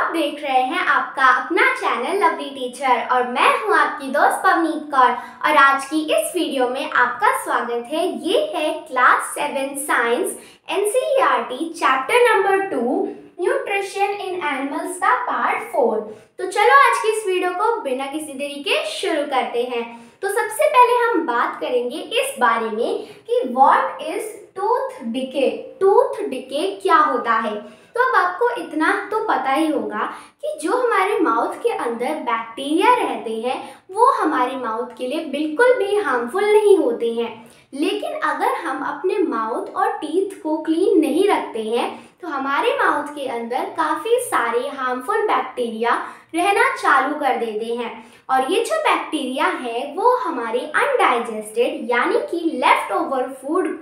आप देख रहे हैं आपका अपना चैनल लवली टीचर और मैं हूं आपकी दोस्त पवनीत कौर। और आज की इस वीडियो में आपका स्वागत है। ये है class 7 science NCERT chapter number 2 nutrition in animals का पार्ट 4। तो चलो आज की इस वीडियो को बिना किसी देरी के शुरू करते हैं। तो सबसे पहले हम बात करेंगे इस बारे में कि what is tooth decay. Tooth decay क्या होता है? तो अब आपको इतना तो पता ही होगा कि जो हमारे माउथ के अंदर बैक्टीरिया रहते हैं वो हमारे माउथ के लिए बिल्कुल भी हार्मफुल नहीं होते हैं। लेकिन अगर हम अपने माउथ और टीथ को क्लीन नहीं रखते हैं तो हमारे माउथ के अंदर काफ़ी सारे हार्मफुल बैक्टीरिया रहना चालू कर देते हैं। और ये जो बैक्टीरिया है वो हमारे अनडाइजेस्टेड यानी कि लेफ्ट ओवर फूड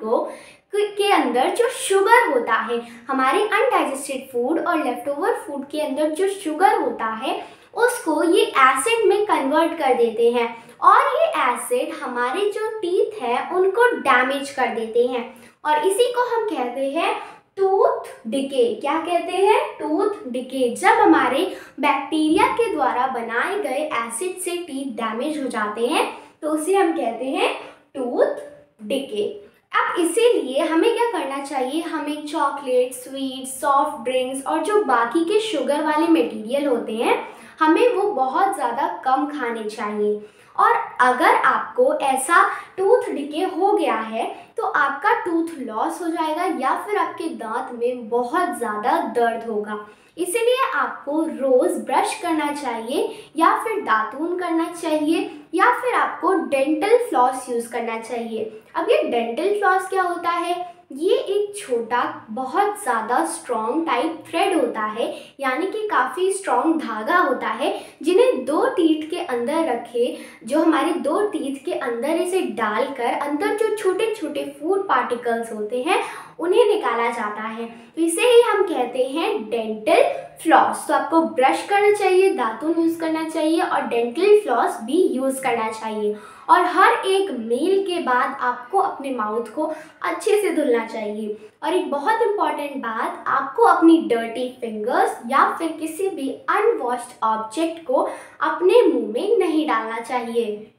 के अंदर जो शुगर होता है, हमारे अनडाइजेस्टेड फूड और लेफ्ट ओवर फूड के अंदर जो शुगर होता है उसको ये एसिड में कन्वर्ट कर देते हैं। और ये एसिड हमारे जो टीथ है उनको डैमेज कर देते हैं और इसी को हम कहते हैं टूथ डिके। क्या कहते हैं? Tooth decay. जब हमारे बैक्टीरिया के द्वारा बनाए गए एसिड से टीथ डैमेज हो जाते हैं तो उसे हम कहते हैं टूथ डिके। अब इसीलिए हमें क्या करना चाहिए? हमें चॉकलेट, स्वीट, सॉफ्ट ड्रिंक्स और जो बाकी के शुगर वाले मटेरियल होते हैं हमें वो बहुत ज़्यादा कम खाने चाहिए। और अगर आपको ऐसा टूथ डिके हो गया है तो आपका टूथ लॉस हो जाएगा या फिर आपके दांत में बहुत ज़्यादा दर्द होगा। इसीलिए आपको रोज़ ब्रश करना चाहिए या फिर दातून करना चाहिए या फिर आपको डेंटल फ्लॉस यूज़ करना चाहिए। अब ये डेंटल फ्लॉस क्या होता है? ये एक छोटा बहुत ज़्यादा स्ट्रॉन्ग टाइप थ्रेड होता है, यानी कि काफ़ी स्ट्रॉन्ग धागा होता है जिन्हें दो टीथ के अंदर रखे, जो हमारे दो टीथ के अंदर इसे डालकर अंदर जो छोटे छोटे फूड पार्टिकल्स होते हैं उन्हें निकाला जाता है। तो इसे ही हम कहते हैं डेंटल फ्लॉस। तो आपको ब्रश करना चाहिए, दातुन यूज़ करना चाहिए और डेंटल फ्लॉस भी यूज़ करना चाहिए। और हर एक मील के बाद आपको अपने माउथ को अच्छे से धुलना चाहिए। और एक बहुत इम्पॉर्टेंट बात, आपको अपनी डर्टी फिंगर्स या फिर किसी भी अनवॉश्ड ऑब्जेक्ट को अपने मुंह में नहीं डालना चाहिए।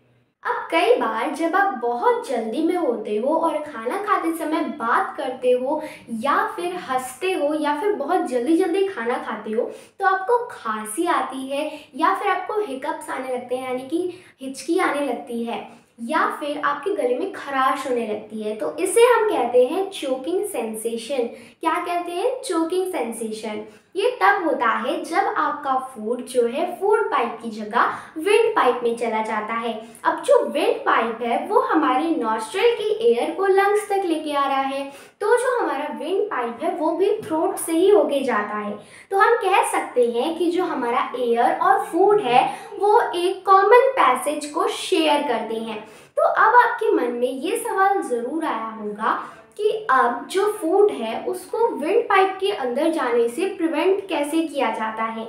अब कई बार जब आप बहुत जल्दी में होते हो और खाना खाते समय बात करते हो या फिर हंसते हो या फिर बहुत जल्दी जल्दी खाना खाते हो तो आपको खांसी आती है या फिर आपको हिकअप्स आने लगते हैं, यानी कि हिचकी आने लगती है या फिर आपके गले में खराश होने लगती है। तो इसे हम कहते हैं चोकिंग सेंसेशन। क्या कहते हैं? Choking sensation. ये तब होता है जब आपका फूड जो है फूड पाइप की जगह विंड पाइप में चला जाता है। अब जो विंड पाइप है वो हमारे नॉस्ट्रिल की एयर को लंग्स तक लेके आ रहा है, तो जो हमारा विंड पाइप है वो भी थ्रोट से ही होके जाता है। तो हम कह सकते हैं कि जो हमारा एयर और फूड है वो एक कॉमन पैसेज को शेयर करते हैं। तो अब आपके मन में ये सवाल ज़रूर आया होगा कि अब जो फूड है उसको विंड पाइप के अंदर जाने से प्रिवेंट कैसे किया जाता है?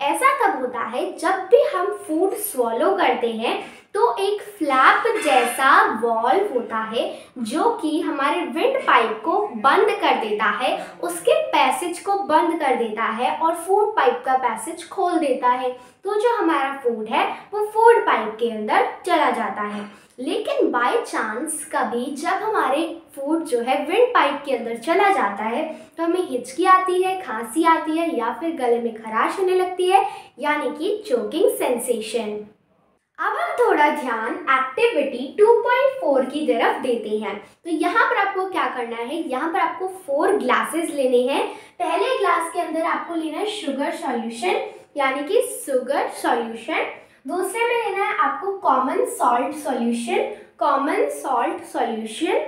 ऐसा तब होता है जब भी हम फूड स्वॉलो करते हैं तो एक फ्लैप जैसा वॉल्व होता है जो कि हमारे विंड पाइप को बंद कर देता है, उसके पैसेज को बंद कर देता है और फूड पाइप का पैसेज खोल देता है। तो जो हमारा फूड है वो फूड पाइप के अंदर चला जाता है। लेकिन बाय चांस कभी जब हमारे फूड जो है विंड पाइप के अंदर चला जाता है तो हमें हिचकी आती है, खांसी आती है या फिर गले में खराश होने लगती है, यानी कि चोकिंग सेंसेशन। अब हम थोड़ा ध्यान एक्टिविटी 2.4 की तरफ देते हैं। तो यहाँ पर आपको क्या करना है? यहाँ पर आपको 4 ग्लासेस लेने हैं। पहले ग्लास के अंदर आपको लेना है शुगर सॉल्यूशन, यानी कि शुगर सॉल्यूशन। दूसरे में लेना है आपको common salt solution, common salt solution.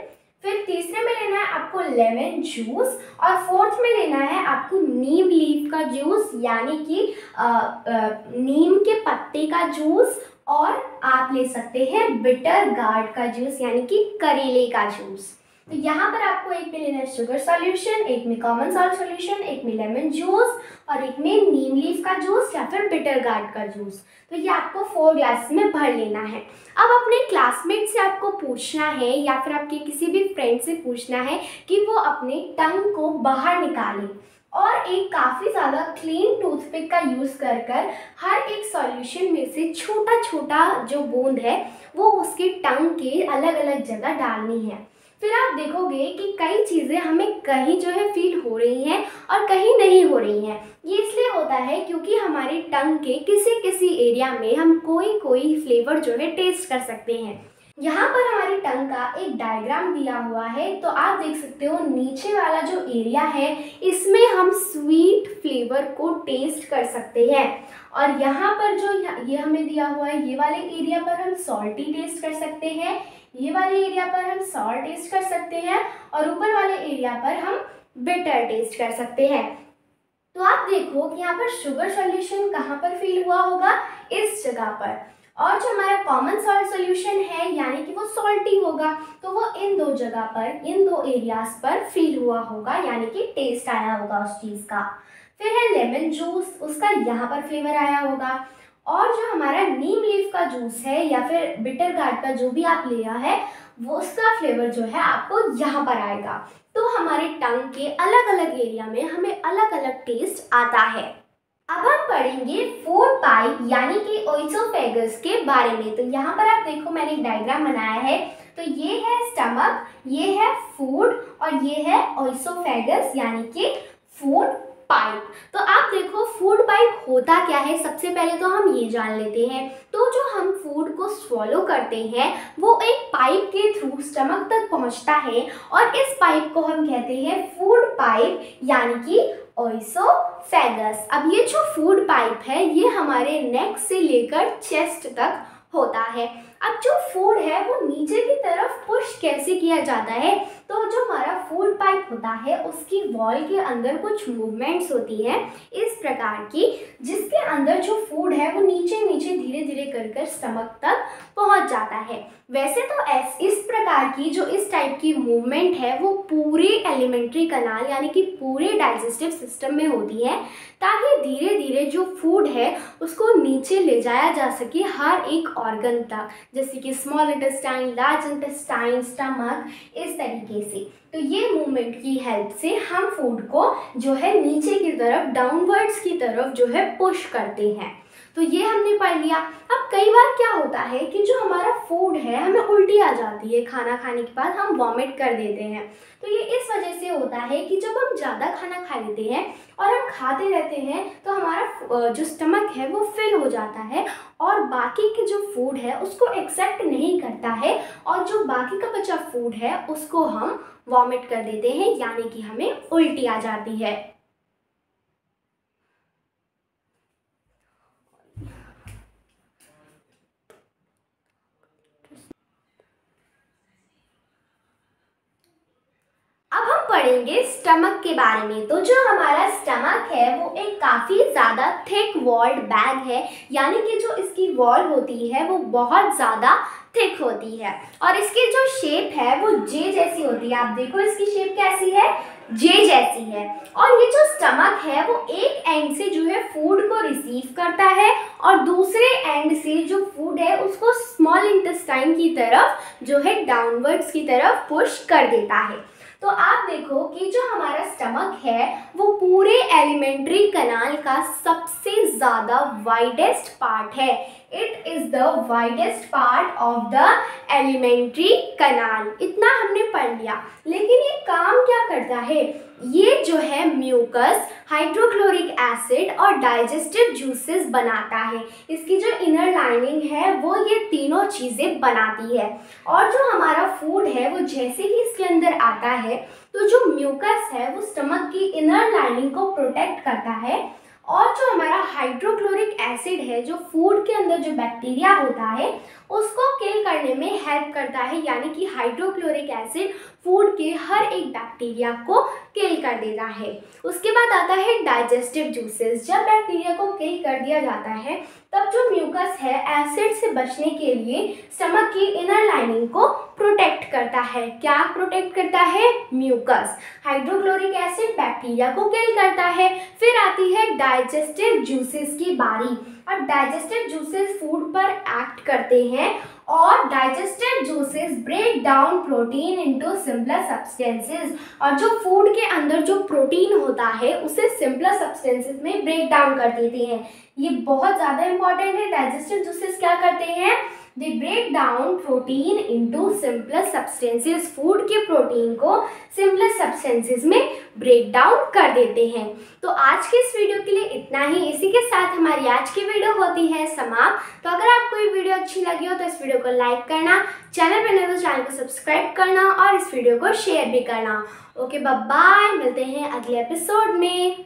फिर तीसरे में लेना है आपको लेमन जूस और फोर्थ में लेना है आपको नीम लीफ का जूस, यानी कि नीम के पत्ते का जूस। और आप ले सकते हैं बिटर गार्ड का जूस, यानी कि करेले का जूस। तो यहाँ पर आपको एक में लेना है शुगर सॉल्यूशन, एक में कॉमन सॉल्ट सॉल्यूशन, एक में लेमन जूस और एक में नीम लीफ का जूस या फिर बिटर गार्ड का जूस। तो ये आपको 4 ग्लास में भर लेना है। अब अपने क्लासमेट से आपको पूछना है या फिर आपके किसी भी फ्रेंड से पूछना है कि वो अपने टंग को बाहर निकालें और एक काफ़ी ज़्यादा क्लीन टूथपिक का यूज़ कर कर हर एक सॉल्यूशन में से छोटा छोटा जो बूंद है वो उसकी टंग के अलग अलग जगह डालनी है। फिर आप देखोगे कि कई चीज़ें हमें कहीं जो है फील हो रही हैं और कहीं नहीं हो रही हैं। ये इसलिए होता है क्योंकि हमारी टंग के किसी किसी एरिया में हम कोई कोई फ्लेवर जो है टेस्ट कर सकते हैं। यहाँ पर हमारी टंग का एक डायग्राम दिया हुआ है, तो आप देख सकते हो नीचे वाला जो एरिया है इसमें हम स्वीट फ्लेवर को टेस्ट कर सकते हैं, और यहाँ पर जो ये हमें दिया हुआ है ये वाले एरिया पर हम सॉल्टी टेस्ट कर सकते हैं, ये वाले एरिया पर हम सॉर टेस्ट कर सकते हैं, और ऊपर वाले एरिया पर हम बिटर टेस्ट कर सकते हैं। तो आप देखो कि यहाँ पर शुगर सॉल्यूशन कहाँ पर फील हुआ होगा, इस जगह पर, और जो हमारा कॉमन सॉल्ट सॉल्यूशन है यानी कि वो सॉल्टी होगा, तो वो इन दो जगह पर, इन दो एरियाज पर फील हुआ होगा, यानी कि टेस्ट आया होगा उस चीज़ का। फिर है लेमन जूस, उसका यहाँ पर फ्लेवर आया होगा, और जो हमारा नीम लीफ का जूस है या फिर बिटर गार्ड का जो भी आप लिया है वो उसका फ्लेवर जो है आपको यहाँ पर आएगा। तो हमारे टंग के अलग अलग एरिया में हमें अलग अलग टेस्ट आता है। अब हम पढ़ेंगे फूड पाइप यानी कि ओइसोफेगस के बारे में। तो यहाँ पर आप देखो मैंने एक डायग्राम बनाया है, तो ये है स्टमक, ये है फूड, और ये है ओइसोफेगस यानी कि फूड पाइप। तो आप देखो फूड पाइप होता क्या है, सबसे पहले तो हम ये जान लेते हैं। तो जो हम फूड को स्वॉलो करते हैं वो एक पाइप के थ्रू स्टमक तक पहुंचता है, और इस पाइप को हम कहते हैं फूड पाइप यानी कि ओइसोफेगस। अब ये जो फूड पाइप है ये हमारे नेक से लेकर चेस्ट तक होता है। अब जो फूड है वो नीचे की तरफ पुश कैसे किया जाता है, तो जो हमारा फूड पाइप होता है उसकी वॉल के अंदर कुछ मूवमेंट्स होती हैं इस प्रकार की, जिसके अंदर जो फूड है वो नीचे नीचे धीरे धीरे कर कर स्टमक तक पहुंच जाता है। वैसे तो इस प्रकार की जो इस टाइप की मूवमेंट है वो पूरे एलिमेंट्री कनाल यानी कि पूरे डाइजेस्टिव सिस्टम में होती है, ताकि धीरे धीरे जो फूड है उसको नीचे ले जाया जा सके हर एक ऑर्गन तक, जैसे कि small intestine, large intestine, stomach, इस तरीके से। तो ये मूवमेंट की हेल्प से हम फूड को जो है नीचे की तरफ, डाउनवर्ड्स की तरफ जो है पुश करते हैं। तो ये हमने पढ़ लिया। अब कई बार क्या होता है कि जो हमारा फूड है हमें उल्टी आ जाती है, खाना खाने के बाद हम वॉमिट कर देते हैं। तो ये इस वजह से होता है कि जब हम ज़्यादा खाना खा लेते हैं और हम खाते रहते हैं तो हमारा जो स्टमक है वो फिल हो जाता है, और बाकी के जो फूड है उसको एक्सेप्ट नहीं करता है, और जो बाकी का बचा फूड है उसको हम वॉमिट कर देते हैं, यानी कि हमें उल्टी आ जाती है। पढ़ेंगे स्टमक के बारे में। तो जो हमारा स्टमक है वो एक काफ़ी ज़्यादा थिक वॉल्ड बैग है, यानी कि जो इसकी वॉल होती है वो बहुत ज़्यादा थिक होती है, और इसकी जो शेप है वो जे जैसी होती है। आप देखो इसकी शेप कैसी है, जे जैसी है। और ये जो स्टमक है वो एक एंड से जो है फूड को रिसीव करता है, और दूसरे एंड से जो फूड है उसको स्मॉल इंटेस्टाइन की तरफ जो है डाउनवर्ड्स की तरफ पुश कर देता है। तो आप देखो कि जो हमारा स्टमक है वो पूरे एलिमेंट्री कनाल का सबसे ज़्यादा वाइडेस्ट पार्ट है। It is the widest part of the elementary कनाल। इतना हमने पढ़ लिया, लेकिन ये काम क्या करता है? ये जो है म्यूकस, हाइड्रोक्लोरिक एसिड और डाइजेस्टिव जूसेस बनाता है। इसकी जो इनर लाइनिंग है वो ये तीनों चीज़ें बनाती है, और जो हमारा फूड है वो जैसे ही इसके अंदर आता है तो जो म्यूकस है वो स्टमक की इनर लाइनिंग को प्रोटेक्ट करता है, और जो हमारा हाइड्रोक्लोरिक एसिड है जो फूड के अंदर जो बैक्टीरिया होता है उसको किल करने में हेल्प करता है, यानी कि हाइड्रोक्लोरिक एसिड फूड के हर एक बैक्टीरिया को किल कर देता है। उसके बाद आता है डाइजेस्टिव जूसेस। जब बैक्टीरिया को किल कर दिया जाता है तब जो म्यूकस है एसिड से बचने के लिए स्टमक की इनर लाइनिंग को प्रोटेक्ट करता है। क्या प्रोटेक्ट करता है? म्यूकस। हाइड्रोक्लोरिक एसिड बैक्टीरिया को किल करता है। फिर आती है डाइजेस्टिव जूसेस की बारी। अब डाइजेस्टिव जूसेस फूड पर एक्ट करते हैं और digestive juices break down protein into simpler substances, और जो फूड के अंदर जो प्रोटीन होता है उसे सिंपलर सब्सटेंसेस में ब्रेक डाउन कर देते हैं। ये बहुत ज़्यादा इंपॉर्टेंट है। डाइजेस्टिव जूसेस क्या करते हैं? They break down protein into simpler substances, food के प्रोटीन को सिंपलर सब्सटेंसेस में ब्रेक डाउन कर देते हैं। तो आज के इस वीडियो के लिए इतना ही। इसी के साथ हमारी आज की वीडियो होती है समाप्त। तो अगर आपको ये वीडियो अच्छी लगी हो तो इस वीडियो को लाइक करना, चैनल पर नए तो चैनल को सब्सक्राइब करना और इस वीडियो को शेयर भी करना। ओके, बाय बाय, मिलते हैं अगले एपिसोड में।